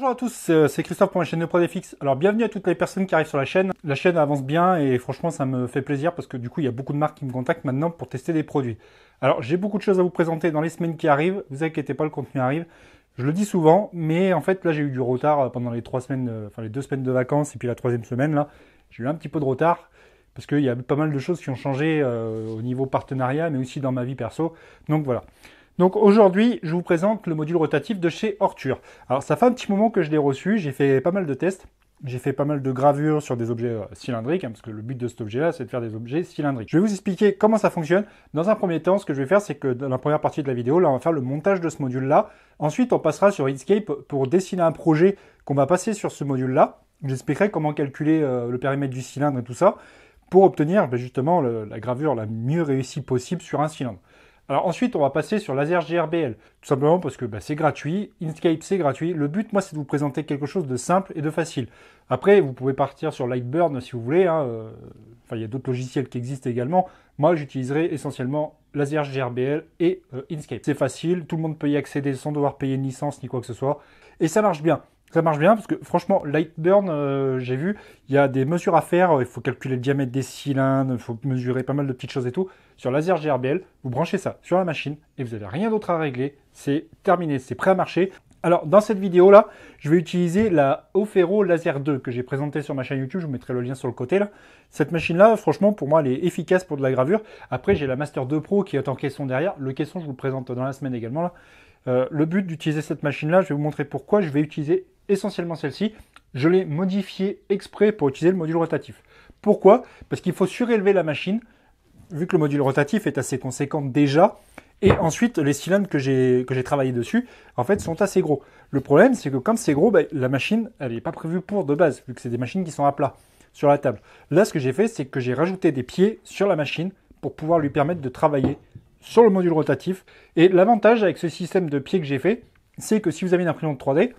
Bonjour à tous, c'est Christophe pour la chaîne de ProdFX. Alors bienvenue à toutes les personnes qui arrivent sur la chaîne. La chaîne avance bien et franchement ça me fait plaisir parce que du coup il y a beaucoup de marques qui me contactent maintenant pour tester des produits. Alors j'ai beaucoup de choses à vous présenter dans les semaines qui arrivent, vous inquiétez pas, le contenu arrive. Je le dis souvent, mais en fait là j'ai eu du retard pendant les 3 semaines, enfin les 2 semaines de vacances et puis la 3e semaine là. J'ai eu un petit peu de retard parce qu'il y a pas mal de choses qui ont changé au niveau partenariat mais aussi dans ma vie perso. Donc voilà. Donc aujourd'hui, je vous présente le module rotatif de chez Ortur. Alors ça fait un petit moment que je l'ai reçu, j'ai fait pas mal de tests, j'ai fait pas mal de gravures sur des objets cylindriques, parce que le but de cet objet-là, c'est de faire des objets cylindriques. Je vais vous expliquer comment ça fonctionne. Dans un premier temps, ce que je vais faire, c'est que dans la première partie de la vidéo, là, on va faire le montage de ce module-là. Ensuite, on passera sur Inkscape pour dessiner un projet qu'on va passer sur ce module-là. J'expliquerai comment calculer le périmètre du cylindre et tout ça, pour obtenir justement la gravure la mieux réussie possible sur un cylindre. Alors ensuite, on va passer sur Laser GRBL, tout simplement parce que c'est gratuit, Inkscape c'est gratuit. Le but, moi, c'est de vous présenter quelque chose de simple et de facile. Après, vous pouvez partir sur Lightburn si vous voulez, Enfin, il y a d'autres logiciels qui existent également. Moi, j'utiliserai essentiellement Laser GRBL et Inkscape. C'est facile, tout le monde peut y accéder sans devoir payer une licence ni quoi que ce soit. Et ça marche bien. Ça marche bien parce que franchement, Lightburn, j'ai vu, il y a des mesures à faire. Il faut calculer le diamètre des cylindres, il faut mesurer pas mal de petites choses et tout. Sur Laser GRBL, vous branchez ça sur la machine et vous n'avez rien d'autre à régler. C'est terminé, c'est prêt à marcher. Alors, dans cette vidéo-là, je vais utiliser la Aufero Laser 2 que j'ai présentée sur ma chaîne YouTube. Je vous mettrai le lien sur le côté là. Cette machine-là, franchement, pour moi, elle est efficace pour de la gravure. Après, j'ai la Master 2 Pro qui est en caisson derrière. Le caisson, je vous le présente dans la semaine également là. Le but d'utiliser cette machine-là, je vais vous montrer pourquoi. Je vais utiliser essentiellement celle-ci. Je l'ai modifiée exprès pour utiliser le module rotatif. Pourquoi? Parce qu'il faut surélever la machine, vu que le module rotatif est assez conséquent déjà. Et ensuite, les cylindres que j'ai travaillé dessus, en fait, sont assez gros. Le problème, c'est que quand c'est gros, la machine, elle n'est pas prévue pour de base, vu que c'est des machines qui sont à plat sur la table. Là, ce que j'ai fait, c'est que j'ai rajouté des pieds sur la machine pour pouvoir lui permettre de travailler sur le module rotatif. Et l'avantage avec ce système de pieds que j'ai fait, c'est que si vous avez une imprimante 3D,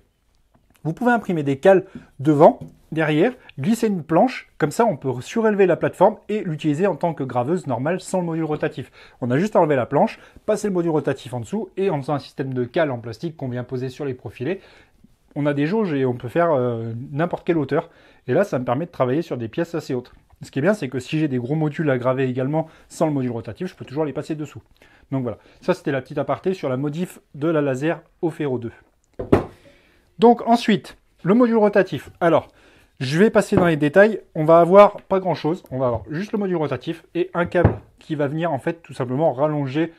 vous pouvez imprimer des cales devant, derrière, glisser une planche, comme ça on peut surélever la plateforme et l'utiliser en tant que graveuse normale sans le module rotatif. On a juste à enlever la planche, passer le module rotatif en dessous et en faisant un système de cales en plastique qu'on vient poser sur les profilés, on a des jauges et on peut faire n'importe quelle hauteur. Et là, ça me permet de travailler sur des pièces assez hautes. Ce qui est bien, c'est que si j'ai des gros modules à graver également sans le module rotatif, je peux toujours les passer dessous. Donc voilà, ça c'était la petite aparté sur la modif de la Laser Aufero 2. Donc ensuite, le module rotatif. Alors, je vais passer dans les détails. On va avoir pas grand chose. On va avoir juste le module rotatif et un câble qui va venir en fait tout simplement rallonger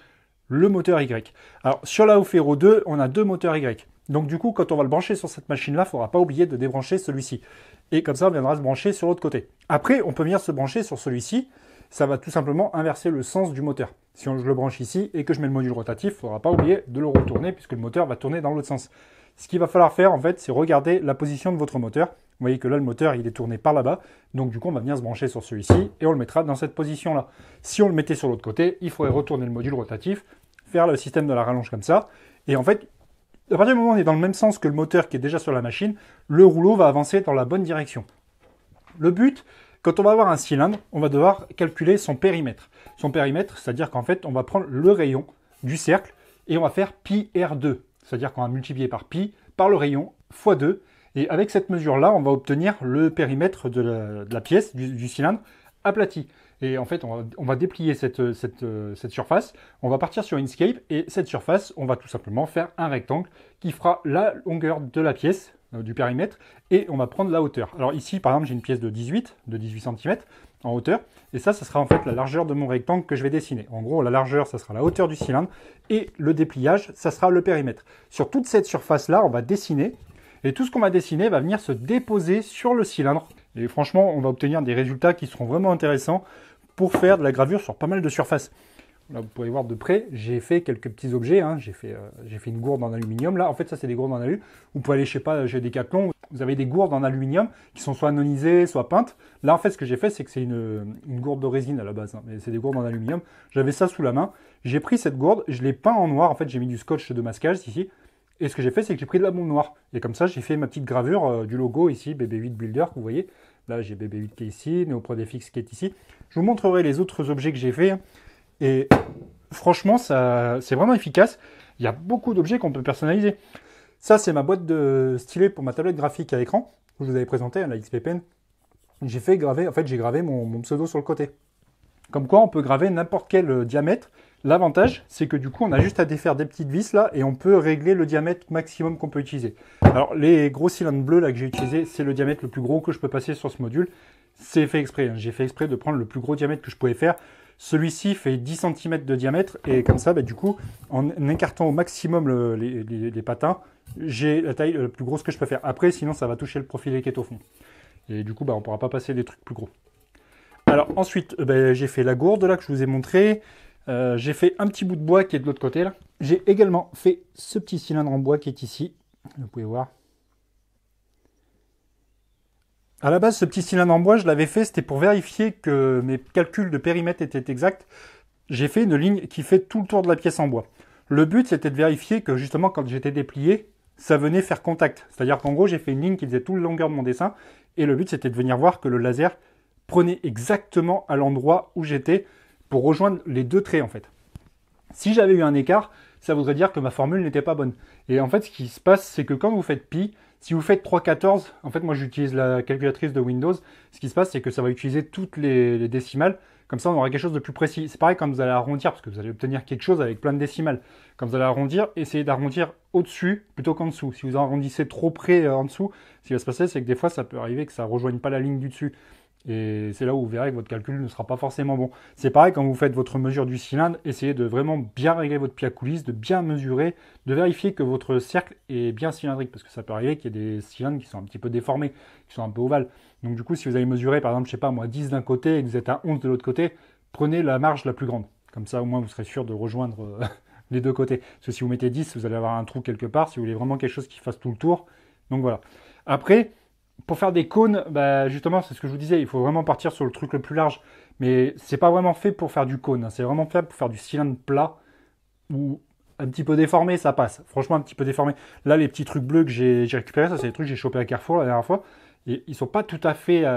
le moteur Y. Alors sur la Aufero 2, on a 2 moteurs Y. Donc du coup, quand on va le brancher sur cette machine-là, il ne faudra pas oublier de débrancher celui-ci. Et comme ça, on viendra se brancher sur l'autre côté. Après, on peut venir se brancher sur celui-ci. Ça va tout simplement inverser le sens du moteur. Si je le branche ici et que je mets le module rotatif, il ne faudra pas oublier de le retourner puisque le moteur va tourner dans l'autre sens. Ce qu'il va falloir faire, en fait, c'est regarder la position de votre moteur. Vous voyez que là, le moteur, il est tourné par là-bas. Donc, du coup, on va venir se brancher sur celui-ci et on le mettra dans cette position-là. Si on le mettait sur l'autre côté, il faudrait retourner le module rotatif, faire le système de la rallonge comme ça. Et en fait, à partir du moment où on est dans le même sens que le moteur qui est déjà sur la machine, le rouleau va avancer dans la bonne direction. Le but, quand on va avoir un cylindre, on va devoir calculer son périmètre. Son périmètre, c'est-à-dire qu'en fait, on va prendre le rayon du cercle et on va faire pi R2. C'est-à-dire qu'on va multiplier par pi, par le rayon, fois 2. Et avec cette mesure-là, on va obtenir le périmètre de la pièce, du cylindre, aplati. Et en fait, on va déplier cette surface. On va partir sur Inkscape. Et cette surface, on va tout simplement faire un rectangle qui fera la longueur de la pièce, du périmètre. Et on va prendre la hauteur. Alors ici, par exemple, j'ai une pièce de 18 cm en hauteur. Et ça sera en fait la largeur de mon rectangle que je vais dessiner. En gros, la largeur, ça sera la hauteur du cylindre. Et le dépliage, ça sera le périmètre. Sur toute cette surface-là, on va dessiner. Et tout ce qu'on va dessiner va venir se déposer sur le cylindre. Et franchement, on va obtenir des résultats qui seront vraiment intéressants pour faire de la gravure sur pas mal de surfaces. Là, vous pouvez voir de près, j'ai fait quelques petits objets. J'ai fait une gourde en aluminium. Là, en fait, ça, c'est des gourdes en alu. Vous pouvez aller, je sais pas, chez Decathlon. Vous avez des gourdes en aluminium qui sont soit anonisées, soit peintes. Là, en fait, ce que j'ai fait, c'est que c'est une gourde de résine à la base. Mais c'est des gourdes en aluminium. J'avais ça sous la main. J'ai pris cette gourde, je l'ai peint en noir. En fait, j'ai mis du scotch de masquage ici. Et ce que j'ai fait, c'est que j'ai pris de la bombe noire. Et comme ça, j'ai fait ma petite gravure du logo ici, BB8 Builder, que vous voyez. Là, j'ai BB8 qui est ici, NeoProdFX qui est ici. Je vous montrerai les autres objets que j'ai fait. Et franchement, c'est vraiment efficace. Il y a beaucoup d'objets qu'on peut personnaliser. Ça, c'est ma boîte de stylet pour ma tablette graphique à écran, que je vous avais présenté, la XP Pen. J'ai fait graver, en fait, j'ai gravé mon pseudo sur le côté. Comme quoi, on peut graver n'importe quel diamètre. L'avantage, c'est que du coup, on a juste à défaire des petites vis là et on peut régler le diamètre maximum qu'on peut utiliser. Alors, les gros cylindres bleus là que j'ai utilisé, c'est le diamètre le plus gros que je peux passer sur ce module. C'est fait exprès, hein. J'ai fait exprès de prendre le plus gros diamètre que je pouvais faire. Celui-ci fait 10 cm de diamètre et comme ça, bah, du coup, en écartant au maximum les patins, j'ai la taille la plus grosse que je peux faire. Après, sinon, ça va toucher le profil qui est au fond. Et du coup, bah, on ne pourra pas passer des trucs plus gros. Alors ensuite, j'ai fait la gourde là que je vous ai montré. J'ai fait un petit bout de bois qui est de l'autre côté là. J'ai également fait ce petit cylindre en bois qui est ici. Vous pouvez voir. À la base, ce petit cylindre en bois, je l'avais fait, c'était pour vérifier que mes calculs de périmètre étaient exacts. J'ai fait une ligne qui fait tout le tour de la pièce en bois. Le but, c'était de vérifier que justement, quand j'étais déplié, ça venait faire contact. C'est-à-dire qu'en gros, j'ai fait une ligne qui faisait toute la longueur de mon dessin. Et le but, c'était de venir voir que le laser prenait exactement à l'endroit où j'étais pour rejoindre les deux traits en fait. Si j'avais eu un écart, ça voudrait dire que ma formule n'était pas bonne. Et en fait, ce qui se passe, c'est que quand vous faites pi, si vous faites 3,14, en fait, moi j'utilise la calculatrice de Windows, ce qui se passe, c'est que ça va utiliser toutes les décimales, comme ça on aura quelque chose de plus précis. C'est pareil quand vous allez arrondir, parce que vous allez obtenir quelque chose avec plein de décimales. Quand vous allez arrondir, essayez d'arrondir au-dessus plutôt qu'en dessous. Si vous arrondissez trop près en dessous, ce qui va se passer, c'est que des fois, ça peut arriver que ça ne rejoigne pas la ligne du dessus. Et c'est là où vous verrez que votre calcul ne sera pas forcément bon. C'est pareil quand vous faites votre mesure du cylindre, essayez de vraiment bien régler votre pied à coulisse, de bien mesurer, de vérifier que votre cercle est bien cylindrique, parce que ça peut arriver qu'il y ait des cylindres qui sont un petit peu déformés, qui sont un peu ovales. Donc du coup, si vous avez mesuré par exemple, je sais pas moi, 10 d'un côté et que vous êtes à 11 de l'autre côté, prenez la marge la plus grande. Comme ça, au moins, vous serez sûr de rejoindre les deux côtés. Parce que si vous mettez 10, vous allez avoir un trou quelque part, si vous voulez vraiment quelque chose qui fasse tout le tour. Donc voilà. Après, pour faire des cônes, bah justement, c'est ce que je vous disais, il faut vraiment partir sur le truc le plus large. Mais c'est pas vraiment fait pour faire du cône, hein. C'est vraiment fait pour faire du cylindre plat ou un petit peu déformé, ça passe. Franchement, un petit peu déformé. Là, les petits trucs bleus que j'ai récupérés, ça c'est des trucs que j'ai chopé à Carrefour la dernière fois. Et ils sont pas tout à fait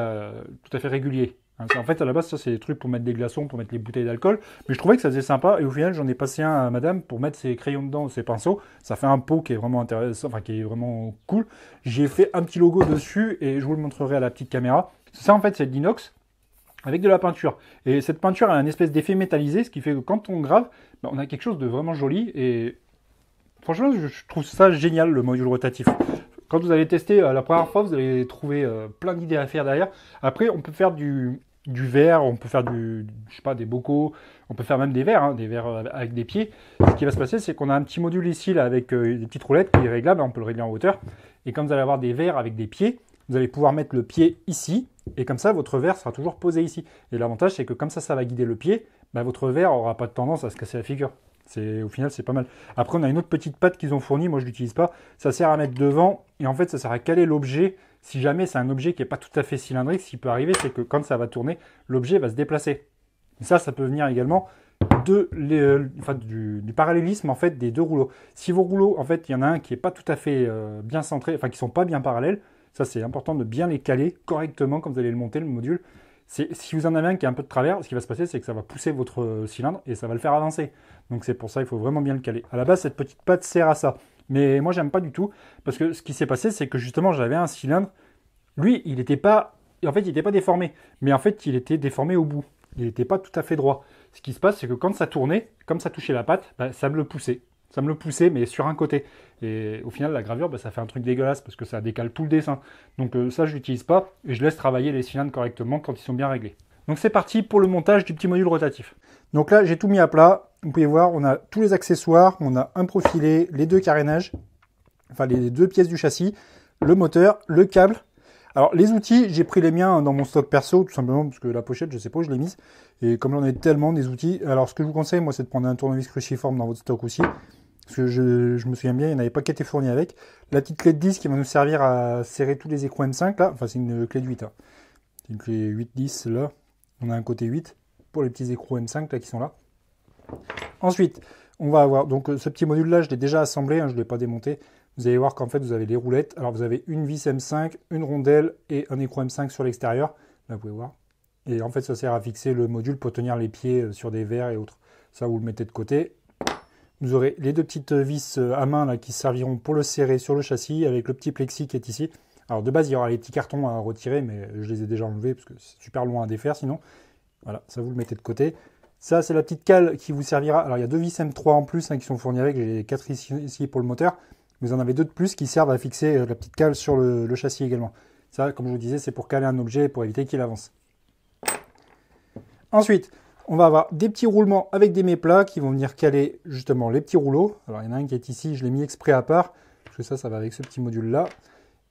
réguliers. En fait, à la base, ça, c'est des trucs pour mettre des glaçons, pour mettre les bouteilles d'alcool. Mais je trouvais que ça faisait sympa. Et au final, j'en ai passé un à madame pour mettre ses crayons dedans, ses pinceaux. Ça fait un pot qui est vraiment intéressant, enfin, qui est vraiment cool. J'ai fait un petit logo dessus et je vous le montrerai à la petite caméra. Ça, en fait, c'est de l'inox avec de la peinture. Et cette peinture a un espèce d'effet métallisé, ce qui fait que quand on grave, bah, on a quelque chose de vraiment joli. Et franchement, je trouve ça génial, le module rotatif. Quand vous allez tester la première fois, vous allez trouver plein d'idées à faire derrière. Après, on peut faire du verre, on peut faire je sais pas, des bocaux, on peut faire même des verres avec des pieds. Ce qui va se passer, c'est qu'on a un petit module ici là, avec des petites roulettes qui est réglable, on peut le régler en hauteur. Et quand vous allez avoir des verres avec des pieds, vous allez pouvoir mettre le pied ici, et comme ça, votre verre sera toujours posé ici. Et l'avantage, c'est que comme ça va guider le pied, bah, votre verre n'aura pas de tendance à se casser la figure. Au final, c'est pas mal. Après, on a une autre petite patte qu'ils ont fournie. Moi, je l'utilise pas. Ça sert à mettre devant. Et en fait, ça sert à caler l'objet. Si jamais c'est un objet qui n'est pas tout à fait cylindrique, ce qui peut arriver, c'est que quand ça va tourner, l'objet va se déplacer. Et ça peut venir également du parallélisme en fait, des deux rouleaux. Si vos rouleaux, en fait, il y en a un qui n'est pas tout à fait bien centré, enfin, qui ne sont pas bien parallèles, ça, c'est important de bien les caler correctement quand vous allez le monter, le module. Si vous en avez un qui est un peu de travers, ce qui va se passer, c'est que ça va pousser votre cylindre et ça va le faire avancer. Donc c'est pour ça qu'il faut vraiment bien le caler. À la base, cette petite patte sert à ça. Mais moi, j'aime pas du tout, parce que ce qui s'est passé, c'est que justement, j'avais un cylindre. Lui, il n'était pas... En fait, il n'était pas déformé. Mais en fait, il était déformé au bout. Il n'était pas tout à fait droit. Ce qui se passe, c'est que quand ça tournait, comme ça touchait la patte, bah, ça me le poussait. Ça me le poussait, mais sur un côté. Et au final, la gravure, bah, ça fait un truc dégueulasse parce que ça décale tout le dessin. Donc ça, je l'utilise pas et je laisse travailler les cylindres correctement quand ils sont bien réglés. Donc c'est parti pour le montage du petit module rotatif. Donc là, j'ai tout mis à plat. Vous pouvez voir, on a tous les accessoires. On a un profilé, les deux carénages, enfin les deux pièces du châssis, le moteur, le câble. Alors les outils, j'ai pris les miens dans mon stock perso, tout simplement parce que la pochette, je sais pas où je l'ai mise. Et comme j'en ai tellement des outils, alors ce que je vous conseille, moi, c'est de prendre un tournevis cruciforme dans votre stock aussi. Parce que je me souviens bien, il n'y en avait pas qui était fourni avec. La petite clé de 10 qui va nous servir à serrer tous les écrous M5 là. Enfin, c'est une clé de 8. Hein. C'est une clé 8-10 là. On a un côté 8 pour les petits écrous M5 là qui sont là. Ensuite, on va avoir donc ce petit module là, je l'ai déjà assemblé, hein, je ne l'ai pas démonté. Vous allez voir qu'en fait, vous avez les roulettes. Alors, vous avez une vis M5, une rondelle et un écrou M5 sur l'extérieur. Là, vous pouvez voir. Et en fait, ça sert à fixer le module pour tenir les pieds sur des verres et autres. Ça, vous le mettez de côté. Vous aurez les deux petites vis à main là, qui serviront pour le serrer sur le châssis avec le petit plexi qui est ici. Alors de base, il y aura les petits cartons à retirer, mais je les ai déjà enlevés parce que c'est super loin à défaire sinon. Voilà, ça vous le mettez de côté. Ça, c'est la petite cale qui vous servira. Alors il y a deux vis M3 en plus qui sont fournies avec. J'ai 4 ici pour le moteur. Vous en avez deux de plus qui servent à fixer la petite cale sur le châssis également. Ça, comme je vous disais, c'est pour caler un objet pour éviter qu'il avance. Ensuite, on va avoir des petits roulements avec des méplats qui vont venir caler justement les petits rouleaux. Alors il y en a un qui est ici, je l'ai mis exprès à part, parce que ça va avec ce petit module-là.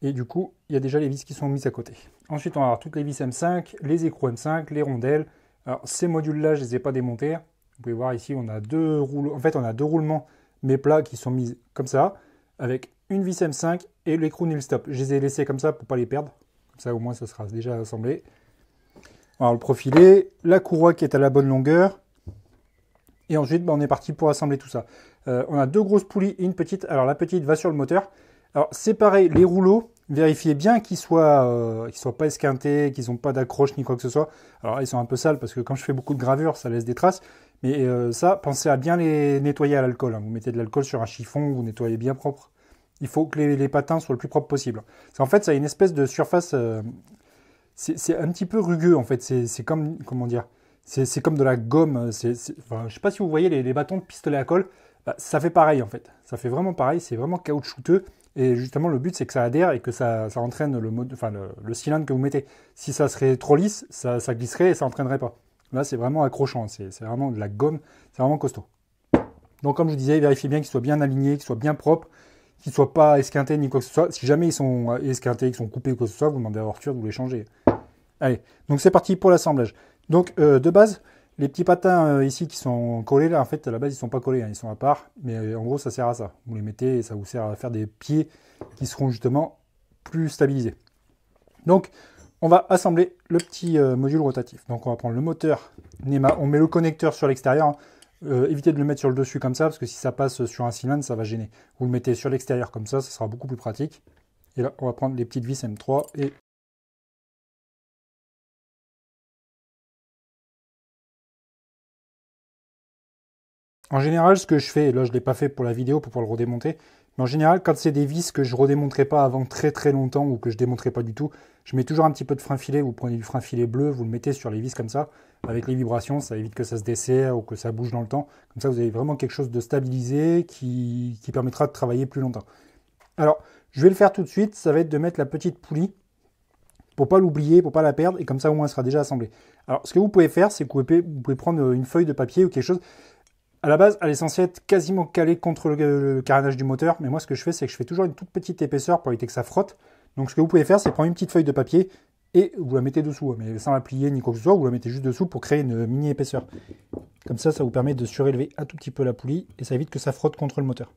Et du coup, il y a déjà les vis qui sont mises à côté. Ensuite, on va avoir toutes les vis M5, les écrous M5, les rondelles. Alors ces modules-là, je ne les ai pas démontés. Vous pouvez voir ici, on a deux rouleaux. En fait, on a deux roulements méplats qui sont mis comme ça, avec une vis M5 et l'écrou nil stop. Je les ai laissés comme ça pour ne pas les perdre. Comme ça, au moins, ça sera déjà assemblé. Alors le profilé, la courroie qui est à la bonne longueur. Et ensuite, on est parti pour assembler tout ça. On a deux grosses poulies et une petite. Alors la petite va sur le moteur. Alors c'est pareil, les rouleaux, vérifiez bien qu'ils soient pas esquintés, qu'ils n'ont pas d'accroche ni quoi que ce soit. Alors ils sont un peu sales parce que quand je fais beaucoup de gravures, ça laisse des traces. Mais ça, pensez à bien les nettoyer à l'alcool. Vous mettez de l'alcool sur un chiffon, vous nettoyez bien propre. Il faut que les patins soient le plus propres possible. En fait, ça a une espèce de surface... c'est un petit peu rugueux en fait, c'est comme, comment dire, c'est comme de la gomme, enfin, je sais pas si vous voyez les bâtons de pistolet à colle, bah, ça fait pareil en fait, ça fait vraiment pareil, c'est vraiment caoutchouteux, et justement le but c'est que ça adhère et que ça entraîne le cylindre que vous mettez. Si ça serait trop lisse, ça glisserait et ça entraînerait pas. Là c'est vraiment accrochant, c'est vraiment de la gomme, c'est vraiment costaud. Donc comme je vous disais, vérifiez bien qu'ils soient bien alignés, qu'ils soient bien propres, qu'ils ne soient pas esquintés ni quoi que ce soit. Si jamais ils sont esquintés, qu'ils sont coupés ou quoi que ce soit, vous demandez à Arthur de vous les changer. Allez, donc c'est parti pour l'assemblage. Donc de base, les petits patins ici qui sont collés là, en fait à la base ils sont pas collés, hein, ils sont à part, mais en gros ça sert à ça. Vous les mettez et ça vous sert à faire des pieds qui seront justement plus stabilisés. Donc on va assembler le petit module rotatif. Donc on va prendre le moteur NEMA, on met le connecteur sur l'extérieur, hein. Évitez de le mettre sur le dessus comme ça, parce que si ça passe sur un cylindre, ça va gêner. Vous le mettez sur l'extérieur comme ça sera beaucoup plus pratique. Et là, on va prendre les petites vis M3 et... En général, ce que je fais, là je ne l'ai pas fait pour la vidéo pour pouvoir le redémonter, mais en général, quand c'est des vis que je ne redémonterai pas avant très très longtemps ou que je ne démonterai pas du tout, je mets toujours un petit peu de frein filet, vous prenez du frein filet bleu, vous le mettez sur les vis comme ça, avec les vibrations, ça évite que ça se desserre ou que ça bouge dans le temps. Comme ça, vous avez vraiment quelque chose de stabilisé qui permettra de travailler plus longtemps. Alors, je vais le faire tout de suite, ça va être de mettre la petite poulie pour pas l'oublier, pour pas la perdre, et comme ça au moins elle sera déjà assemblée. Alors, ce que vous pouvez faire, c'est que vous pouvez prendre une feuille de papier ou quelque chose. À la base, elle est censée être quasiment calée contre le carénage du moteur, mais moi ce que je fais, c'est que je fais toujours une toute petite épaisseur pour éviter que ça frotte. Donc ce que vous pouvez faire, c'est prendre une petite feuille de papier et vous la mettez dessous, mais sans la plier ni quoi que ce soit, vous la mettez juste dessous pour créer une mini épaisseur. Comme ça vous permet de surélever un tout petit peu la poulie et ça évite que ça frotte contre le moteur.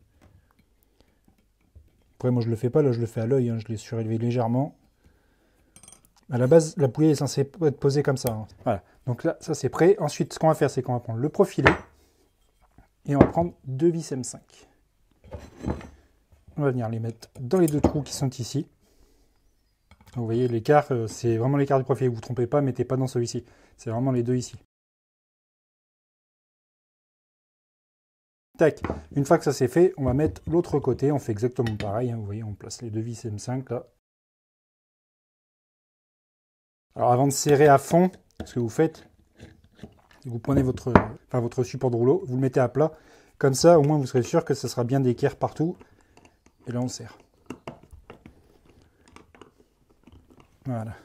Après moi je le fais pas, là je le fais à l'œil, hein, je l'ai surélevé légèrement. À la base, la poulie est censée être posée comme ça, hein. Voilà, donc là ça c'est prêt. Ensuite ce qu'on va faire, c'est qu'on va prendre le profilé. Et on va prendre deux vis M5. On va venir les mettre dans les deux trous qui sont ici. Vous voyez l'écart, c'est vraiment l'écart du profil. Vous ne vous trompez pas, mettez pas dans celui-ci. C'est vraiment les deux ici. Tac. Une fois que ça c'est fait, on va mettre l'autre côté. On fait exactement pareil, hein. Vous voyez, on place les deux vis M5 là. Alors avant de serrer à fond, ce que vous faites, vous prenez votre support de rouleau, vous le mettez à plat. Comme ça, au moins, vous serez sûr que ça sera bien d'équerre partout. Et là, on serre. Voilà.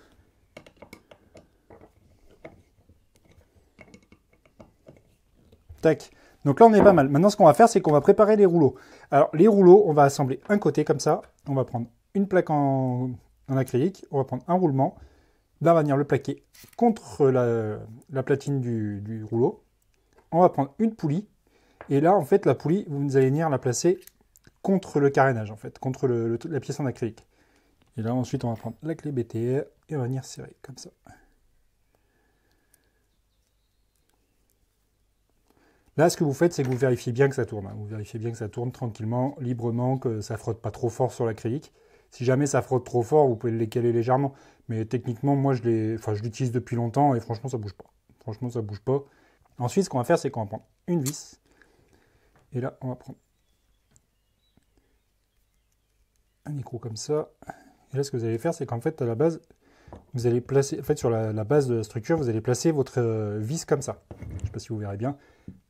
Tac. Donc là, on est pas mal. Maintenant, ce qu'on va faire, c'est qu'on va préparer les rouleaux. Alors, les rouleaux, on va assembler un côté comme ça. On va prendre une plaque en acrylique. On va prendre un roulement. Là, on va venir le plaquer contre la platine du rouleau. On va prendre une poulie. Et là, en fait, la poulie, vous allez venir la placer contre le carénage, en fait, contre la pièce en acrylique. Et là, ensuite, on va prendre la clé BTR et on va venir serrer, comme ça. Là, ce que vous faites, c'est que vous vérifiez bien que ça tourne, hein. Vous vérifiez bien que ça tourne tranquillement, librement, que ça ne frotte pas trop fort sur l'acrylique. Si jamais ça frotte trop fort, vous pouvez le décaler légèrement. Mais techniquement, moi, je l'utilise depuis longtemps et franchement, ça ne bouge pas. Franchement, ça ne bouge pas. Ensuite, ce qu'on va faire, c'est qu'on va prendre une vis. Et là, on va prendre un écrou comme ça. Et là, ce que vous allez faire, c'est qu'en fait, à la base, vous allez placer, en fait, sur la base de la structure, vous allez placer votre vis comme ça. Je ne sais pas si vous verrez bien.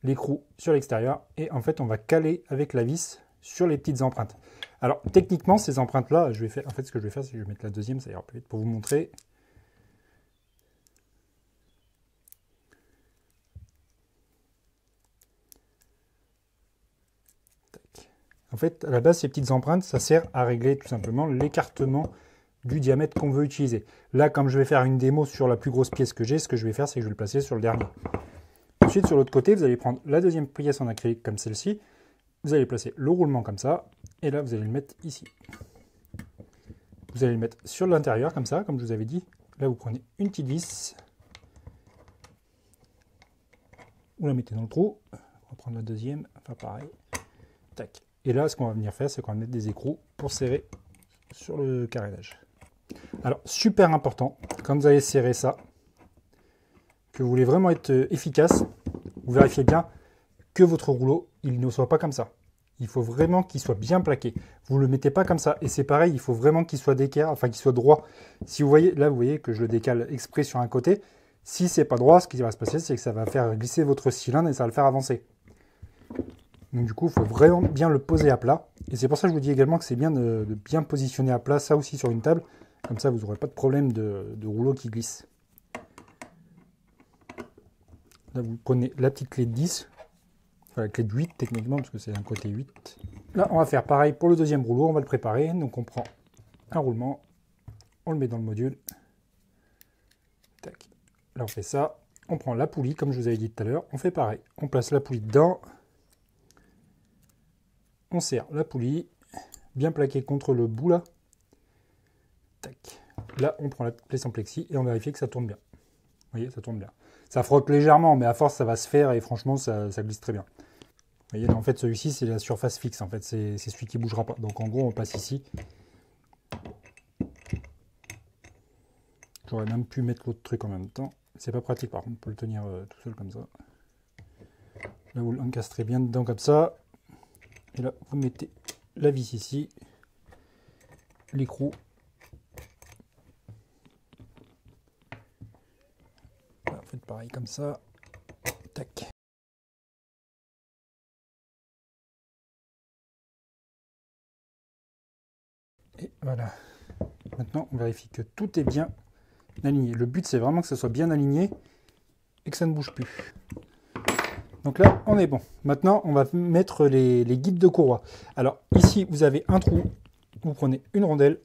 L'écrou sur l'extérieur. Et en fait, on va caler avec la vis sur les petites empreintes. Alors, techniquement, ces empreintes-là, en fait, ce que je vais faire, c'est que je vais mettre la deuxième, ça ira plus vite pour vous montrer. En fait, à la base, ces petites empreintes, ça sert à régler tout simplement l'écartement du diamètre qu'on veut utiliser. Là, comme je vais faire une démo sur la plus grosse pièce que j'ai, ce que je vais faire, c'est que je vais le placer sur le dernier. Ensuite, sur l'autre côté, vous allez prendre la deuxième pièce en acrylique comme celle-ci. Vous allez placer le roulement comme ça. Et là, vous allez le mettre ici. Vous allez le mettre sur l'intérieur comme ça, comme je vous avais dit. Là, vous prenez une petite vis. Vous la mettez dans le trou. On va prendre la deuxième. Enfin, pareil. Tac. Et là, ce qu'on va venir faire, c'est qu'on va mettre des écrous pour serrer sur le carénage. Alors, super important, quand vous allez serrer ça, que vous voulez vraiment être efficace, vous vérifiez bien que votre rouleau, il ne soit pas comme ça. Il faut vraiment qu'il soit bien plaqué. Vous ne le mettez pas comme ça. Et c'est pareil, il faut vraiment qu'il soit d'équerre, enfin qu'il soit droit. Si vous voyez, là, vous voyez que je le décale exprès sur un côté. Si c'est pas droit, ce qui va se passer, c'est que ça va faire glisser votre cylindre et ça va le faire avancer. Donc du coup, il faut vraiment bien le poser à plat. Et c'est pour ça que je vous dis également que c'est bien de bien positionner à plat ça aussi sur une table. Comme ça, vous n'aurez pas de problème de rouleau qui glisse. Là, vous prenez la petite clé de 10. Enfin, la clé de 8 techniquement, parce que c'est un côté 8. Là, on va faire pareil pour le deuxième rouleau. On va le préparer. Donc on prend un roulement. On le met dans le module. Tac. Là, on fait ça. On prend la poulie, comme je vous avais dit tout à l'heure. On fait pareil. On place la poulie dedans. On serre la poulie, bien plaquée contre le bout là. Tac. Là, on prend la pièce en plexi et on vérifie que ça tourne bien. Vous voyez, ça tourne bien. Ça frotte légèrement, mais à force, ça va se faire et franchement, ça glisse très bien. Vous voyez, là, en fait, celui-ci, c'est la surface fixe. En fait, c'est celui qui ne bougera pas. Donc, en gros, on place ici. J'aurais même pu mettre l'autre truc en même temps. C'est pas pratique, par contre, on peut le tenir tout seul comme ça. Là, vous l'encastrez bien dedans comme ça. Et là, vous mettez la vis ici, l'écrou. Voilà, faites pareil comme ça. Tac. Et voilà. Maintenant, on vérifie que tout est bien aligné. Le but, c'est vraiment que ça soit bien aligné et que ça ne bouge plus. Donc là, on est bon. Maintenant, on va mettre les guides de courroie. Alors, ici, vous avez un trou. Vous prenez une rondelle.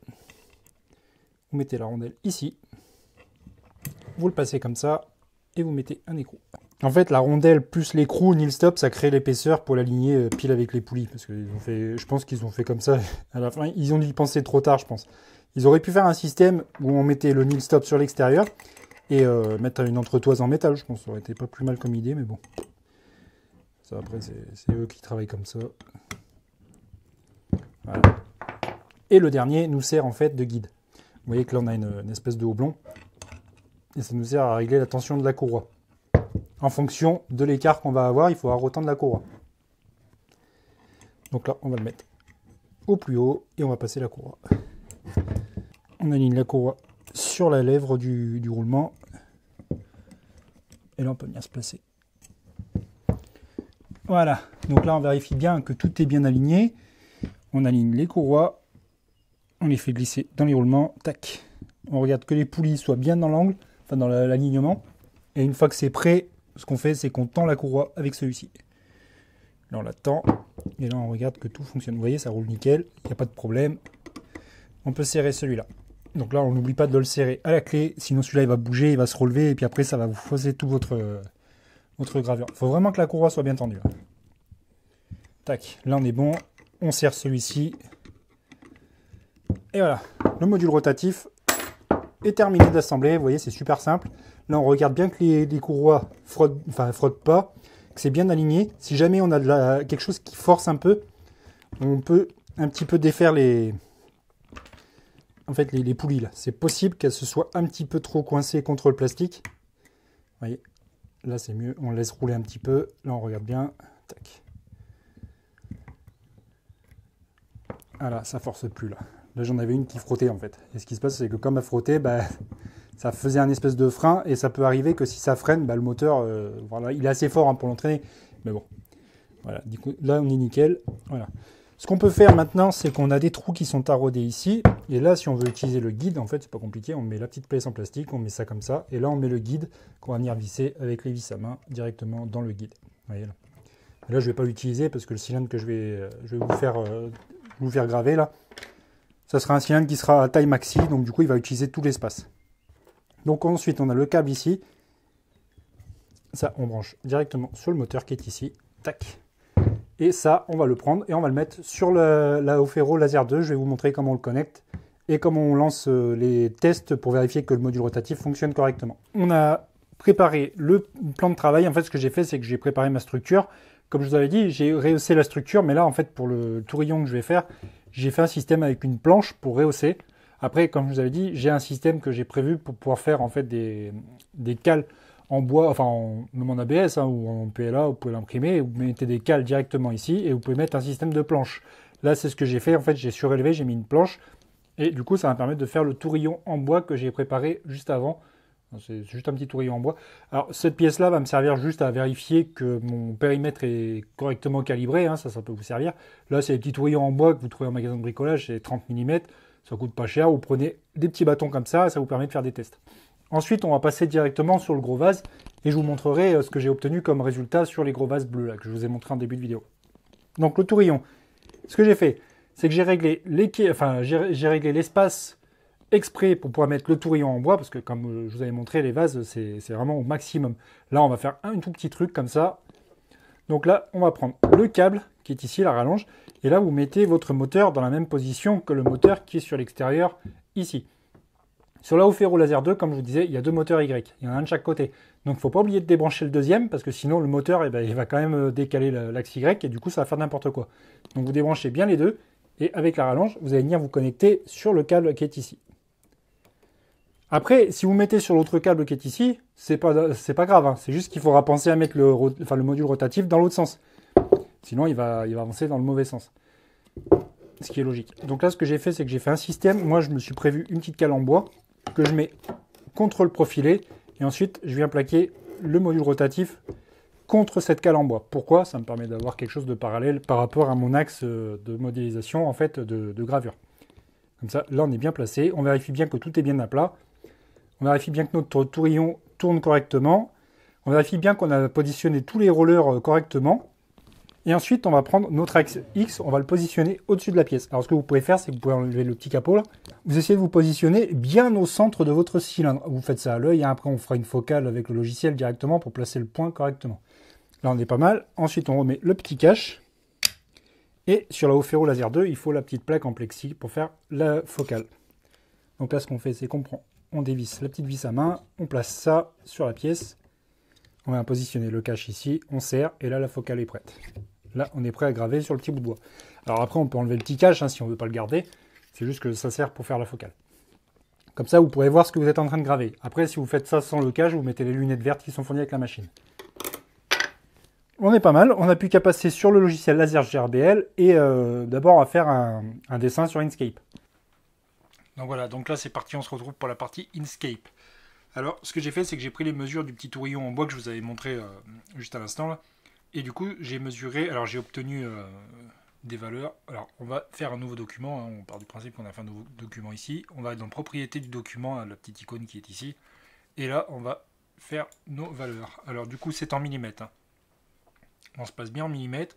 Vous mettez la rondelle ici. Vous le passez comme ça. Et vous mettez un écrou. En fait, la rondelle plus l'écrou nil stop, ça crée l'épaisseur pour l'aligner pile avec les poulies. Parce que je pense qu'ils ont fait comme ça à la fin. Ils ont dû y penser trop tard, je pense. Ils auraient pu faire un système où on mettait le nil stop sur l'extérieur et mettre une entretoise en métal. Je pense que ça aurait été pas plus mal comme idée, mais bon. Ça, après, c'est eux qui travaillent comme ça. Voilà. Et le dernier nous sert en fait de guide. Vous voyez que là, on a une espèce de houblon. Et ça nous sert à régler la tension de la courroie. En fonction de l'écart qu'on va avoir, il faut avoir autant de la courroie. Donc là, on va le mettre au plus haut et on va passer la courroie. On aligne la courroie sur la lèvre du roulement. Et là, on peut bien se placer. Voilà, donc là on vérifie bien que tout est bien aligné. On aligne les courroies, on les fait glisser dans les roulements, tac. On regarde que les poulies soient bien dans l'angle, enfin dans l'alignement. Et une fois que c'est prêt, ce qu'on fait c'est qu'on tend la courroie avec celui-ci. Là on la tend, et là on regarde que tout fonctionne. Vous voyez, ça roule nickel, il n'y a pas de problème. On peut serrer celui-là. Donc là on n'oublie pas de le serrer à la clé, sinon celui-là il va bouger, il va se relever, et puis après ça va vous fausser tout votre gravure. Il faut vraiment que la courroie soit bien tendue. Là. Tac, là on est bon. On serre celui-ci. Et voilà, le module rotatif est terminé d'assembler. Vous voyez, c'est super simple. Là, on regarde bien que les courroies frottent pas, que c'est bien aligné. Si jamais on a quelque chose qui force un peu, on peut un petit peu défaire les poulies. Là, c'est possible qu'elles se soient un petit peu trop coincées contre le plastique. Vous voyez. Là, c'est mieux. On laisse rouler un petit peu. Là, on regarde bien. Tac. Voilà, ça force plus là. Là, j'en avais une qui frottait en fait. Et ce qui se passe, c'est que comme elle frottait, bah, ça faisait un espèce de frein. Et ça peut arriver que si ça freine, bah, le moteur, voilà, il est assez fort hein, pour l'entraîner. Mais bon, voilà. Du coup, là, on est nickel. Voilà. Ce qu'on peut faire maintenant, c'est qu'on a des trous qui sont taraudés ici. Et là, si on veut utiliser le guide, en fait, c'est pas compliqué. On met la petite pièce en plastique, on met ça comme ça. Et là, on met le guide qu'on va venir visser avec les vis à main directement dans le guide. Vous voyez là. Et là, je ne vais pas l'utiliser parce que le cylindre que je vais vous faire graver là, ça sera un cylindre qui sera à taille maxi. Donc, du coup, il va utiliser tout l'espace. Donc, ensuite, on a le câble ici. Ça, on branche directement sur le moteur qui est ici. Tac. Et ça, on va le prendre et on va le mettre sur la Aufero Laser 2. Je vais vous montrer comment on le connecte et comment on lance les tests pour vérifier que le module rotatif fonctionne correctement. On a préparé le plan de travail. En fait, ce que j'ai fait, c'est que j'ai préparé ma structure. Comme je vous avais dit, j'ai rehaussé la structure, mais là, en fait, pour le tourillon que je vais faire, j'ai fait un système avec une planche pour rehausser. Après, comme je vous avais dit, j'ai un système que j'ai prévu pour pouvoir faire en fait des cales en bois, enfin même en ABS hein, ou en PLA, vous pouvez l'imprimer, vous mettez des cales directement ici et vous pouvez mettre un système de planche. Là, c'est ce que j'ai fait, en fait, j'ai surélevé, j'ai mis une planche et du coup, ça va me permettre de faire le tourillon en bois que j'ai préparé juste avant. C'est juste un petit tourillon en bois. Alors, cette pièce-là va me servir juste à vérifier que mon périmètre est correctement calibré, hein, ça peut vous servir. Là, c'est les petits tourillons en bois que vous trouvez en magasin de bricolage, c'est 30 mm, ça coûte pas cher. Vous prenez des petits bâtons comme ça et ça vous permet de faire des tests. Ensuite, on va passer directement sur le gros vase et je vous montrerai ce que j'ai obtenu comme résultat sur les gros vases bleus là, que je vous ai montré en début de vidéo. Donc le tourillon, ce que j'ai fait, c'est que j'ai réglé l'espace exprès pour pouvoir mettre le tourillon en bois, parce que comme je vous avais montré, les vases, c'est vraiment au maximum. Là, on va faire un tout petit truc comme ça. Donc là, on va prendre le câble qui est ici, la rallonge, et là, vous mettez votre moteur dans la même position que le moteur qui est sur l'extérieur ici. Sur la Aufero Laser 2, comme je vous disais, il y a deux moteurs Y. Il y en a un de chaque côté. Donc, il ne faut pas oublier de débrancher le deuxième, parce que sinon, le moteur, eh ben, il va quand même décaler l'axe Y, et du coup, ça va faire n'importe quoi. Donc, vous débranchez bien les deux, et avec la rallonge, vous allez venir vous connecter sur le câble qui est ici. Après, si vous mettez sur l'autre câble qui est ici, c'est pas grave. Hein. C'est juste qu'il faudra penser à mettre le module rotatif dans l'autre sens. Sinon, il va avancer dans le mauvais sens. Ce qui est logique. Donc là, ce que j'ai fait, c'est que j'ai fait un système. Moi, je me suis prévu une petite cale en bois que je mets contre le profilé. Et ensuite, je viens plaquer le module rotatif contre cette cale en bois. Pourquoi? Ça me permet d'avoir quelque chose de parallèle par rapport à mon axe de modélisation, en fait, de gravure. Comme ça, là, on est bien placé. On vérifie bien que tout est bien à plat. On vérifie bien que notre tourillon tourne correctement. On vérifie bien qu'on a positionné tous les rollers correctement. Et ensuite, on va prendre notre axe X, on va le positionner au-dessus de la pièce. Alors, ce que vous pouvez faire, c'est que vous pouvez enlever le petit capot là. Vous essayez de vous positionner bien au centre de votre cylindre. Vous faites ça à l'œil, hein. Après on fera une focale avec le logiciel directement pour placer le point correctement. Là, on est pas mal. Ensuite, on remet le petit cache. Et sur la Aufero Laser 2, il faut la petite plaque en plexi pour faire la focale. Donc là, ce qu'on fait, c'est qu'on prend, on dévisse la petite vis à main, on place ça sur la pièce. On va positionner le cache ici, on serre, et là, la focale est prête. Là, on est prêt à graver sur le petit bout de bois. Alors après, on peut enlever le petit cache hein, si on ne veut pas le garder. C'est juste que ça sert pour faire la focale. Comme ça, vous pourrez voir ce que vous êtes en train de graver. Après, si vous faites ça sans le cache, vous mettez les lunettes vertes qui sont fournies avec la machine. On est pas mal. On n'a plus qu'à passer sur le logiciel Laser GRBL et d'abord, on va faire un dessin sur Inkscape. Donc voilà, donc là, c'est parti. On se retrouve pour la partie Inkscape. Alors, ce que j'ai fait, c'est que j'ai pris les mesures du petit tourillon en bois que je vous avais montré juste à l'instant là. Et du coup, j'ai mesuré, alors j'ai obtenu des valeurs. Alors, on va faire un nouveau document. Hein. On part du principe qu'on a fait un nouveau document ici. On va être dans propriété du document, hein, la petite icône qui est ici. Et là, on va faire nos valeurs. Alors, du coup, c'est en millimètres. Hein. On se passe bien en millimètres.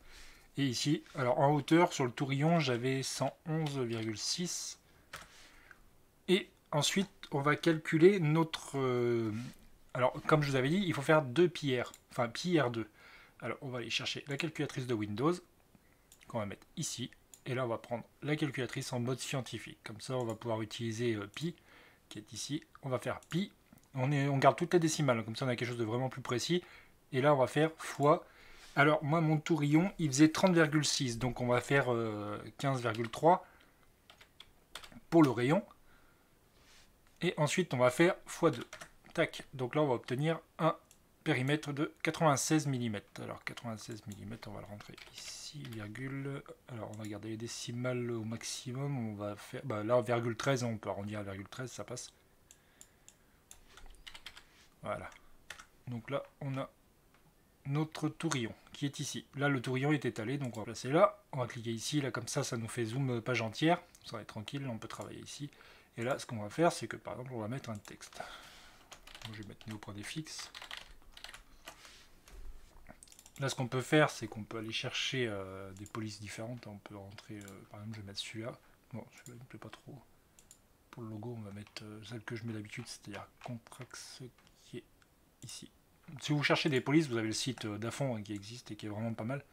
Et ici, alors en hauteur, sur le tourillon, j'avais 111,6. Et ensuite, on va calculer notre... alors, comme je vous avais dit, il faut faire 2 PR. Enfin, PR2. Alors, on va aller chercher la calculatrice de Windows, qu'on va mettre ici. Et là, on va prendre la calculatrice en mode scientifique. Comme ça, on va pouvoir utiliser pi, qui est ici. On va faire pi. On garde toutes les décimales, comme ça, on a quelque chose de vraiment plus précis. Et là, on va faire fois. Alors, moi, mon tourillon, il faisait 30,6. Donc, on va faire 15,3 pour le rayon. Et ensuite, on va faire x2. Tac. Donc là, on va obtenir 1 périmètre de 96 mm. Alors 96 mm, on va le rentrer ici, virgule. Alors on va garder les décimales au maximum. On va faire, là, virgule 13, on peut arrondir à virgule 13, ça passe. Voilà. Donc là, on a notre tourillon qui est ici. Là, le tourillon est étalé, donc on va placer là. On va cliquer ici, là, comme ça nous fait zoom page entière. Ça va être tranquille, on peut travailler ici. Et là, ce qu'on va faire, c'est que par exemple, on va mettre un texte. Donc, je vais mettre néo.dfx. Là, ce qu'on peut faire, c'est qu'on peut aller chercher des polices différentes. On peut rentrer, par exemple, je vais mettre celui-là. Bon, celui-là, il me plaît pas trop. Pour le logo, on va mettre celle que je mets d'habitude, c'est-à-dire Contrax qui est ici. Si vous cherchez des polices, vous avez le site d'Afon qui existe et qui est vraiment pas mal.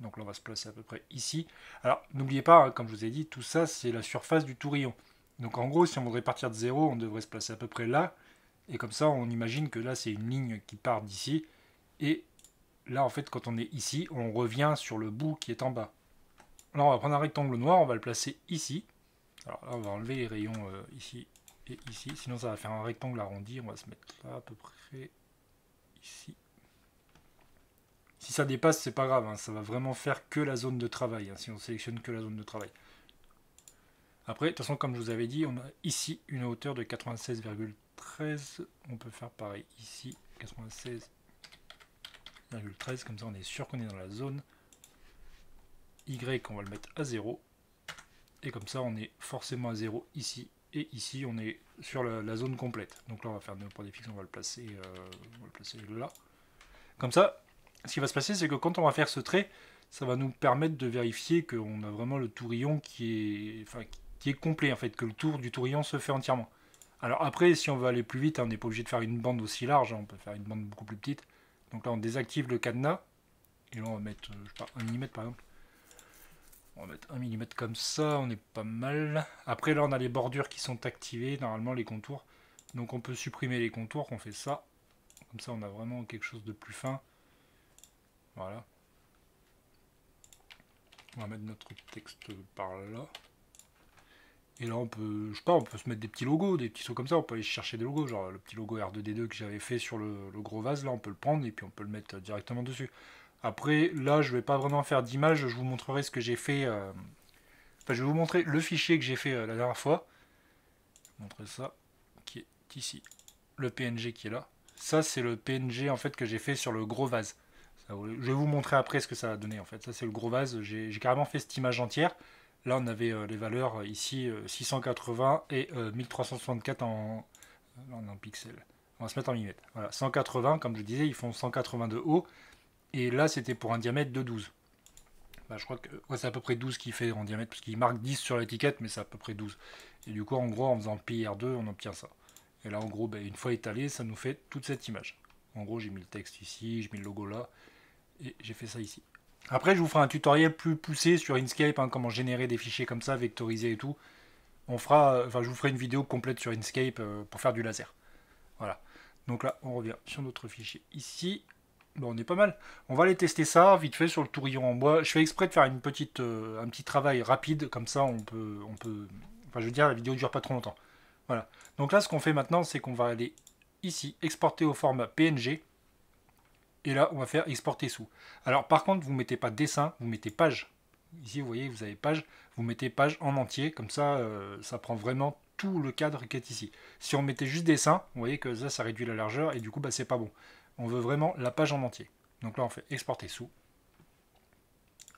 Donc là, on va se placer à peu près ici. Alors, n'oubliez pas, hein, comme je vous ai dit, tout ça, c'est la surface du tourillon. Donc en gros, si on voudrait partir de 0, on devrait se placer à peu près là. Et comme ça, on imagine que là, c'est une ligne qui part d'ici. Et là, en fait, quand on est ici, on revient sur le bout qui est en bas. Là, on va prendre un rectangle noir, on va le placer ici. Alors là, on va enlever les rayons ici et ici. Sinon, ça va faire un rectangle arrondi. On va se mettre là à peu près ici. Si ça dépasse, c'est pas grave. Hein, ça va vraiment faire que la zone de travail. Hein, si on sélectionne que la zone de travail. Après, de toute façon, comme je vous avais dit, on a ici une hauteur de 96,13. On peut faire pareil ici, 96,13. Comme ça, on est sûr qu'on est dans la zone. Y, on va le mettre à 0. Et comme ça, on est forcément à 0 ici. Et ici, on est sur la zone complète. Donc là, on va faire néo.dfx, on va le placer là. Comme ça, ce qui va se passer, c'est que quand on va faire ce trait, ça va nous permettre de vérifier qu'on a vraiment le tourillon qui est complet, en fait, que le tour du tourillon se fait entièrement. Alors après, si on veut aller plus vite, hein, on n'est pas obligé de faire une bande aussi large, hein, on peut faire une bande beaucoup plus petite. Donc là, on désactive le cadenas, et là, on va mettre, je sais pas, 1 mm par exemple. On va mettre 1 mm comme ça, on est pas mal. Après, là, on a les bordures qui sont activées, normalement, les contours. Donc on peut supprimer les contours, on fait ça. Comme ça, on a vraiment quelque chose de plus fin. Voilà. On va mettre notre texte par là. Et là, on peut, je sais pas, on peut se mettre des petits logos, des petits sauts comme ça. On peut aller chercher des logos, genre le petit logo R2D2 que j'avais fait sur le gros vase. Là, on peut le prendre et puis on peut le mettre directement dessus. Après, là, je vais pas vraiment faire d'image. Je vous montrerai ce que j'ai fait. Enfin, je vais vous montrer le fichier que j'ai fait la dernière fois. Je vais vous montrer ça, qui est ici. Le PNG qui est là. Ça, c'est le PNG en fait que j'ai fait sur le gros vase. Je vais vous montrer après ce que ça va donner en fait. Ça, c'est le gros vase. J'ai carrément fait cette image entière. Là, on avait les valeurs ici 680 et 1364 en pixels. On va se mettre en millimètres. Voilà, 180, comme je disais, ils font 180 de haut. Et là, c'était pour un diamètre de 12. Je crois que c'est à peu près 12 qu'il fait en diamètre, parce qu'il marque 10 sur l'étiquette, mais c'est à peu près 12. Et du coup, en gros, en faisant PR2, on obtient ça. Et là, en gros, une fois étalé, ça nous fait toute cette image. En gros, j'ai mis le texte ici, j'ai mis le logo là, et j'ai fait ça ici. Après, je vous ferai un tutoriel plus poussé sur Inkscape, hein, comment générer des fichiers comme ça, vectoriser et tout. Je vous ferai une vidéo complète sur Inkscape pour faire du laser. Voilà. Donc là, on revient sur notre fichier ici. Bon, on est pas mal. On va aller tester ça vite fait sur le tourillon en bois. Je fais exprès de faire un petit travail rapide, comme ça on peut. Enfin, je veux dire, la vidéo ne dure pas trop longtemps. Voilà. Donc là, ce qu'on fait maintenant, c'est qu'on va aller ici, exporter au format PNG. Et là, on va faire exporter sous. Alors, par contre, vous ne mettez pas dessin, vous mettez page. Ici, vous voyez, vous avez page. Vous mettez page en entier, comme ça, ça prend vraiment tout le cadre qui est ici. Si on mettait juste dessin, vous voyez que ça réduit la largeur et du coup, c'est pas bon. On veut vraiment la page en entier. Donc là, on fait exporter sous.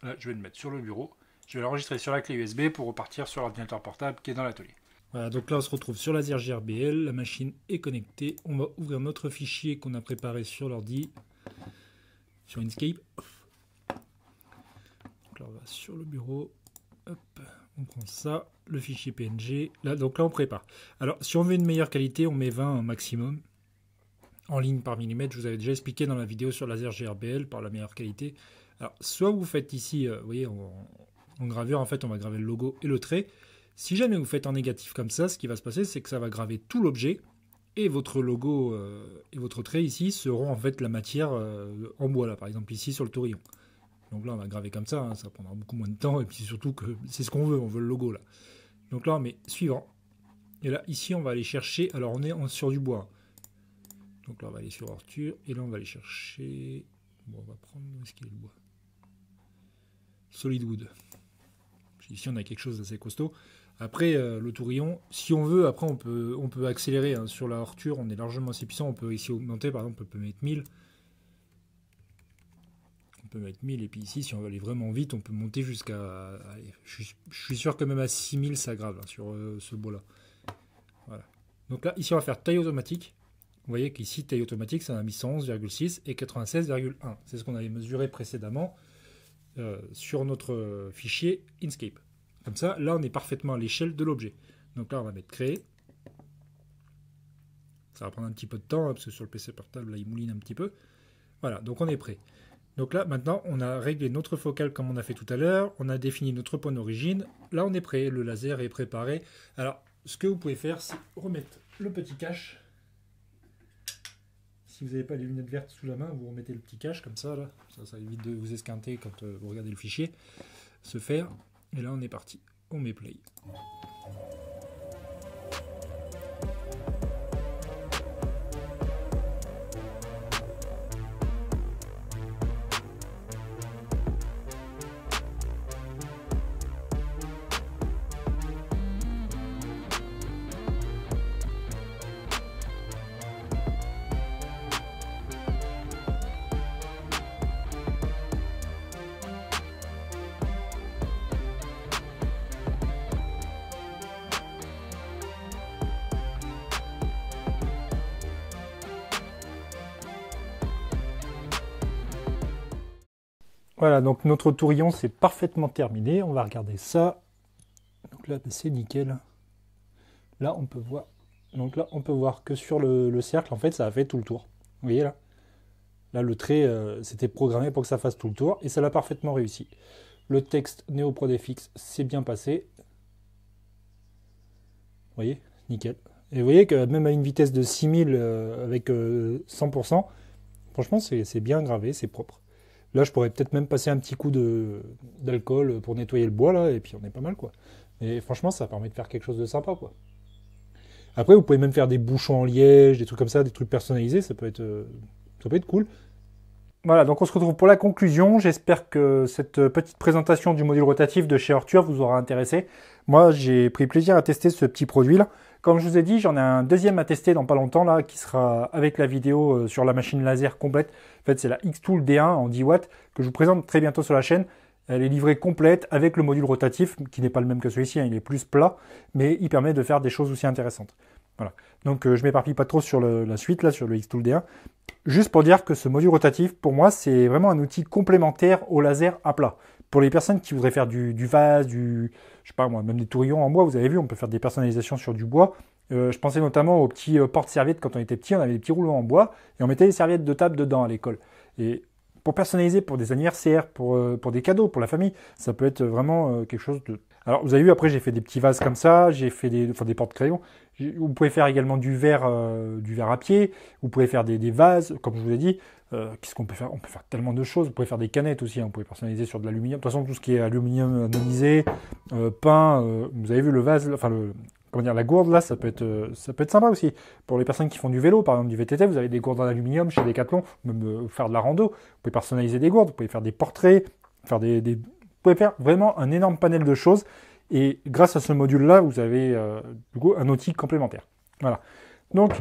Là, je vais le mettre sur le bureau. Je vais l'enregistrer sur la clé USB pour repartir sur l'ordinateur portable qui est dans l'atelier. Voilà, donc là, on se retrouve sur Laser GRBL. La machine est connectée. On va ouvrir notre fichier qu'on a préparé sur l'ordi, sur Inkscape. Donc là, on va sur le bureau. Hop, on prend ça, le fichier PNG. Là, donc là, on prépare. Alors, si on veut une meilleure qualité, on met 20 au maximum. En ligne par millimètre, je vous avais déjà expliqué dans la vidéo sur Laser GRBL par la meilleure qualité. Alors, soit vous faites ici, vous voyez, en gravure, en fait, on va graver le logo et le trait. Si jamais vous faites en négatif comme ça, ce qui va se passer, c'est que ça va graver tout l'objet et votre logo et votre trait ici seront en fait la matière en bois, là, par exemple ici sur le tourillon. Donc là, on va graver comme ça, hein, ça prendra beaucoup moins de temps et puis surtout que c'est ce qu'on veut, on veut le logo là. Donc là, on met suivant. Et là, ici, on va aller chercher, alors on est sur du bois. Donc là, on va aller sur Arthur, et là, on va aller chercher... Bon, on va prendre... Où est-ce qu'il est le bois? Solid Wood. Ici, on a quelque chose d'assez costaud. Après, le tourillon, si on veut, après, on peut accélérer. Hein. Sur la Arthur, on est largement assez puissant. On peut ici augmenter, par exemple, on peut mettre 1000. On peut mettre 1000, et puis ici, si on veut aller vraiment vite, on peut monter jusqu'à... Je suis sûr que même à 6000, ça grave, hein, sur ce bois-là. Voilà. Donc là, ici, on va faire taille automatique. Vous voyez qu'ici, taille automatique, ça a mis 111,6 et 96,1. C'est ce qu'on avait mesuré précédemment sur notre fichier Inkscape. Comme ça, là, on est parfaitement à l'échelle de l'objet. Donc là, on va mettre créer. Ça va prendre un petit peu de temps, hein, parce que sur le PC portable, là, il mouline un petit peu. Voilà, donc on est prêt. Donc là, maintenant, on a réglé notre focale comme on a fait tout à l'heure. On a défini notre point d'origine. Là, on est prêt. Le laser est préparé. Alors, ce que vous pouvez faire, c'est remettre le petit cache. Si vous n'avez pas les lunettes vertes sous la main, vous remettez le petit cache comme ça. Là. Ça évite de vous esquinter quand vous regardez le fichier se faire. Et là, on est parti. On met play. Voilà, donc notre tourillon, c'est parfaitement terminé. On va regarder ça. Donc là, c'est nickel. Là, on peut voir. Donc là, on peut voir que sur le cercle, en fait, ça a fait tout le tour. Vous voyez là? Là, le trait, c'était programmé pour que ça fasse tout le tour. Et ça l'a parfaitement réussi. Le texte NeoProDFX, c'est bien passé. Vous voyez? Nickel. Et vous voyez que même à une vitesse de 6000 avec 100%, franchement, c'est bien gravé, c'est propre. Là, je pourrais peut-être même passer un petit coup d'alcool pour nettoyer le bois, là, et puis on est pas mal, quoi. Et franchement, ça permet de faire quelque chose de sympa, quoi. Après, vous pouvez même faire des bouchons en liège, des trucs comme ça, des trucs personnalisés, ça peut être cool. Voilà, donc on se retrouve pour la conclusion. J'espère que cette petite présentation du module rotatif de chez Arthur vous aura intéressé. Moi, j'ai pris plaisir à tester ce petit produit-là. Comme je vous ai dit, j'en ai un deuxième à tester dans pas longtemps, là, qui sera avec la vidéo sur la machine laser complète. En fait, c'est la Xtool D1 en 10 watts que je vous présente très bientôt sur la chaîne. Elle est livrée complète avec le module rotatif, qui n'est pas le même que celui-ci, hein, il est plus plat, mais il permet de faire des choses aussi intéressantes. Voilà. Donc je m'éparpille pas trop sur la suite, là, sur le Xtool D1. Juste pour dire que ce module rotatif, pour moi, c'est vraiment un outil complémentaire au laser à plat. Pour les personnes qui voudraient faire du vase, je sais pas moi, même des tourillons en bois, vous avez vu, on peut faire des personnalisations sur du bois. Je pensais notamment aux petits porte-serviettes quand on était petit, on avait des petits rouleaux en bois et on mettait les serviettes de table dedans à l'école. Et pour personnaliser pour des anniversaires, pour des cadeaux, pour la famille, ça peut être vraiment quelque chose de... Alors vous avez vu, après j'ai fait des petits vases comme ça, j'ai fait des porte-crayons. Vous pouvez faire également du verre à pied, vous pouvez faire des vases, comme je vous ai dit. Qu'est-ce qu'on peut faire? On peut faire tellement de choses. Vous pouvez faire des canettes aussi, hein. Vous pouvez personnaliser sur de l'aluminium. De toute façon, tout ce qui est aluminium anonisé, peint, vous avez vu le vase, enfin la gourde là, ça peut être sympa aussi. Pour les personnes qui font du vélo, par exemple du VTT, vous avez des gourdes en aluminium chez Decathlon, même faire de la rando, vous pouvez personnaliser des gourdes, vous pouvez faire des portraits, faire vous pouvez faire vraiment un énorme panel de choses. Et grâce à ce module-là, vous avez du coup un outil complémentaire. Voilà. Donc,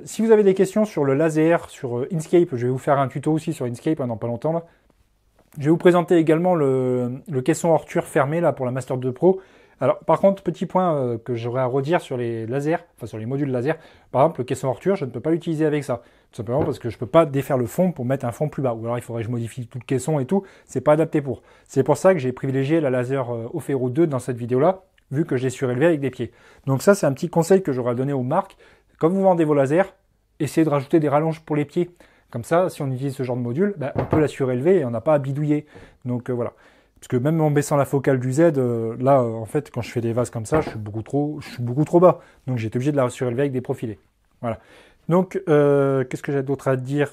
si vous avez des questions sur le laser, sur Inkscape, je vais vous faire un tuto aussi sur Inkscape dans pas longtemps. Là. Je vais vous présenter également le caisson Arthur fermé là, pour la Master 2 Pro. Alors, par contre, petit point que j'aurais à redire sur les lasers, enfin sur les modules laser. Par exemple, le caisson Arthur, je ne peux pas l'utiliser avec ça. Tout simplement parce que je ne peux pas défaire le fond pour mettre un fond plus bas. Ou alors, il faudrait que je modifie tout le caisson et tout. C'est pas adapté pour. C'est pour ça que j'ai privilégié la laser Ofero 2 dans cette vidéo-là, vu que je l'ai surélevé avec des pieds. Donc ça, c'est un petit conseil que j'aurais à donner aux marques. Quand vous vendez vos lasers, essayez de rajouter des rallonges pour les pieds. Comme ça, si on utilise ce genre de module, on peut la surélever et on n'a pas à bidouiller. Donc voilà. Parce que même en baissant la focale du Z, là, en fait, quand je fais des vases comme ça, je suis beaucoup trop bas. Donc j'ai été obligé de la surélever avec des profilés. Voilà. Donc, qu'est-ce que j'ai d'autre à dire?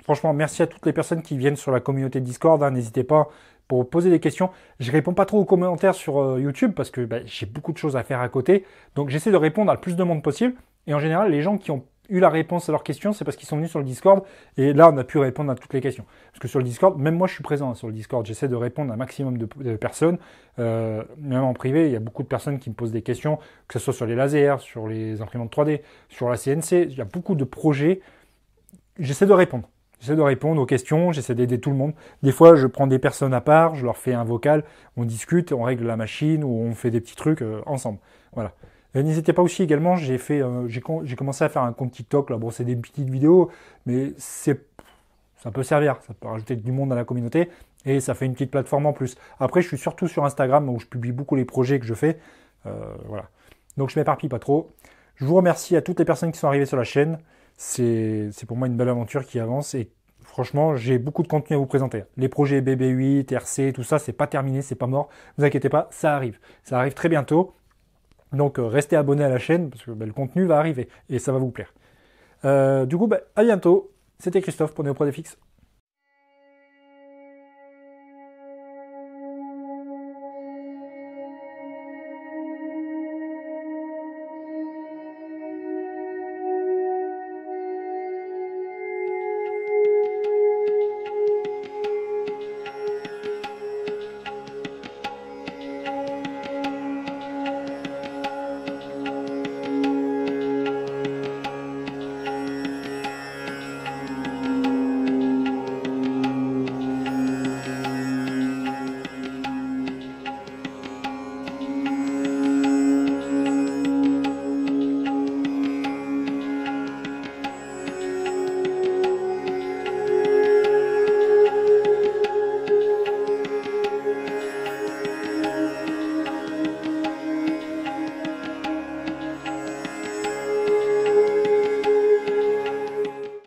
Franchement, merci à toutes les personnes qui viennent sur la communauté Discord. Hein, n'hésitez pas pour poser des questions. Je réponds pas trop aux commentaires sur YouTube parce que j'ai beaucoup de choses à faire à côté. Donc j'essaie de répondre à le plus de monde possible. Et en général, les gens qui ont eu la réponse à leurs questions, c'est parce qu'ils sont venus sur le Discord. Et là, on a pu répondre à toutes les questions. Parce que sur le Discord, même moi, je suis présent sur le Discord. J'essaie de répondre à un maximum de personnes. Même en privé, il y a beaucoup de personnes qui me posent des questions, que ce soit sur les lasers, sur les imprimantes 3D, sur la CNC. Il y a beaucoup de projets. J'essaie de répondre. J'essaie de répondre aux questions, j'essaie d'aider tout le monde. Des fois, je prends des personnes à part, je leur fais un vocal, on discute, on règle la machine ou on fait des petits trucs ensemble. Voilà. N'hésitez pas aussi également, j'ai commencé à faire un compte TikTok. Là, bon, c'est des petites vidéos, mais ça peut servir, ça peut rajouter du monde à la communauté et ça fait une petite plateforme en plus. Après, je suis surtout sur Instagram où je publie beaucoup les projets que je fais. Voilà. Donc, je m'éparpille pas trop. Je vous remercie à toutes les personnes qui sont arrivées sur la chaîne. C'est pour moi une belle aventure qui avance et franchement, j'ai beaucoup de contenu à vous présenter. Les projets BB8, RC, tout ça, c'est pas terminé, c'est pas mort. Ne vous inquiétez pas, ça arrive. Ça arrive très bientôt. Donc restez abonnés à la chaîne parce que le contenu va arriver et ça va vous plaire. Du coup, à bientôt. C'était Christophe pour NeoProDFX.